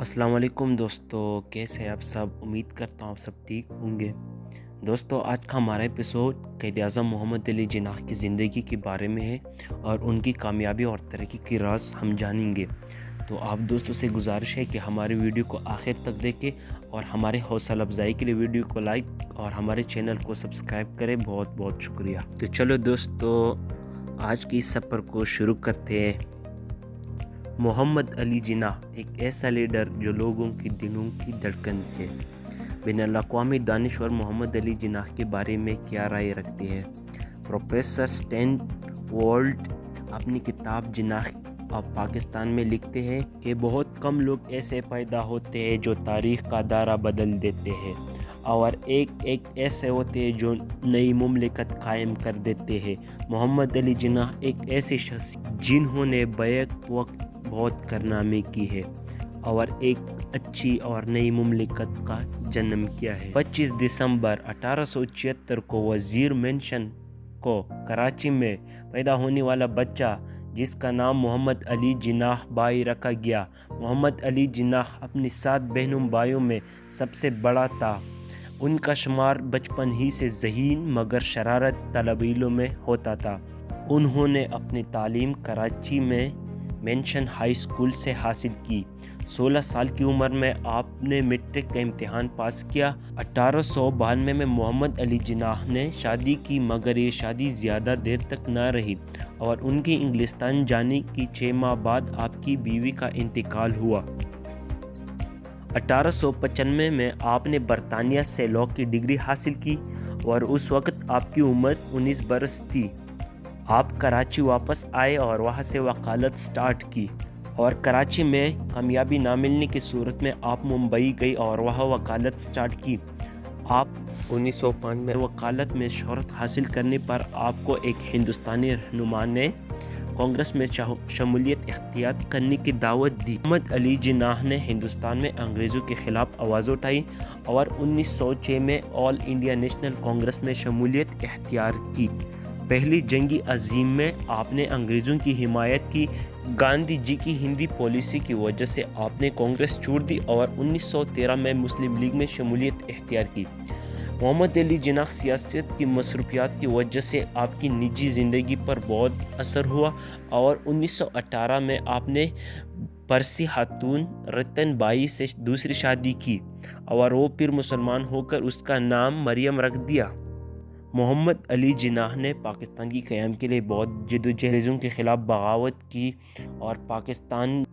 السلام علیکم دوستو، کیسے ہیں آپ سب؟ امید کرتا ہوں آپ سب ٹھیک ہوں گے۔ دوستو، آج کا ہمارا ایپیسوڈ قائد اعظم محمد علی جناح کی زندگی کے بارے میں ہے اور ان کی کامیابی اور ترقی کی راز ہم جانیں گے۔ تو آپ دوستوں سے گزارش ہے کہ ہماری ویڈیو کو آخر تک دیکھیں اور ہمارے حوصلہ افزائی کے لیے ویڈیو کو لائک اور ہمارے چینل کو سبسکرائب کریں۔ بہت بہت شکریہ۔ تو چلو دوستو، آج کی اس سفر کو شروع کرتے ہیں۔ محمد علی جناح ایک ایسا لیڈر جو لوگوں کی دلوں کی دھڑکن تھے۔ بین الاقوامی دانشور محمد علی جناح کے بارے میں کیا رائے رکھتے ہیں؟ پروفیسر سٹین وولٹ اپنی کتاب جناح آف پاکستان میں لکھتے ہیں کہ بہت کم لوگ ایسے پیدا ہوتے ہیں جو تاریخ کا دائرہ بدل دیتے ہیں، اور ایک ایسے ہوتے ہیں جو نئی مملکت قائم کر دیتے ہیں۔ محمد علی جناح ایک ایسے شخص جنہوں نے بیک وقت بہت کارنامے کی ہے اور ایک اچھی اور نئی مملکت کا جنم کیا ہے۔ 25 دسمبر 1876 کو وزیر مینشن کو کراچی میں پیدا ہونے والا بچہ جس کا نام محمد علی جناح بائی رکھا گیا۔ محمد علی جناح اپنی 7 بہنوں بھائیوں میں سب سے بڑا تھا۔ ان کا شمار بچپن ہی سے ذہین مگر شرارت طلبیوں میں ہوتا تھا۔ انہوں نے اپنی تعلیم کراچی میں مینشن ہائی اسکول سے حاصل کی۔ 16 سال کی عمر میں آپ نے میٹرک کا امتحان پاس کیا۔ 1892 میں محمد علی جناح نے شادی کی، مگر یہ شادی زیادہ دیر تک نہ رہی اور ان کی انگلستان جانے کی 6 ماہ بعد آپ کی بیوی کا انتقال ہوا۔ 1895 میں آپ نے برطانیہ سے لاء کی ڈگری حاصل کی اور اس وقت آپ کی عمر 19 برس تھی۔ آپ کراچی واپس آئے اور وہاں سے وکالت سٹارٹ کی، اور کراچی میں کامیابی نہ ملنے کی صورت میں آپ ممبئی گئی اور وہاں وکالت سٹارٹ کی۔ آپ 1905 میں وکالت میں شہرت حاصل کرنے پر آپ کو ایک ہندوستانی رہنما نے کانگریس میں شمولیت اختیار کرنے کی دعوت دی۔ محمد علی جناح نے ہندوستان میں انگریزوں کے خلاف آواز اٹھائی اور 1906 میں آل انڈیا نیشنل کانگریس میں شمولیت اختیار کی۔ پہلی جنگ عظیم میں آپ نے انگریزوں کی حمایت کی۔ گاندھی جی کی ہندی پالیسی کی وجہ سے آپ نے کانگریس چھوڑ دی اور 1913 میں مسلم لیگ میں شمولیت اختیار کی۔ محمد علی جناح سیاست کی مصروفیات کی وجہ سے آپ کی نجی زندگی پر بہت اثر ہوا اور 1918 میں آپ نے پرسی خاتون رتن بائی سے دوسری شادی کی اور وہ پھر مسلمان ہو کر اس کا نام مریم رکھ دیا۔ محمد علی جناح نے پاکستان کی قیام کے لیے بہت جدوجہد کے خلاف بغاوت کی اور پاکستان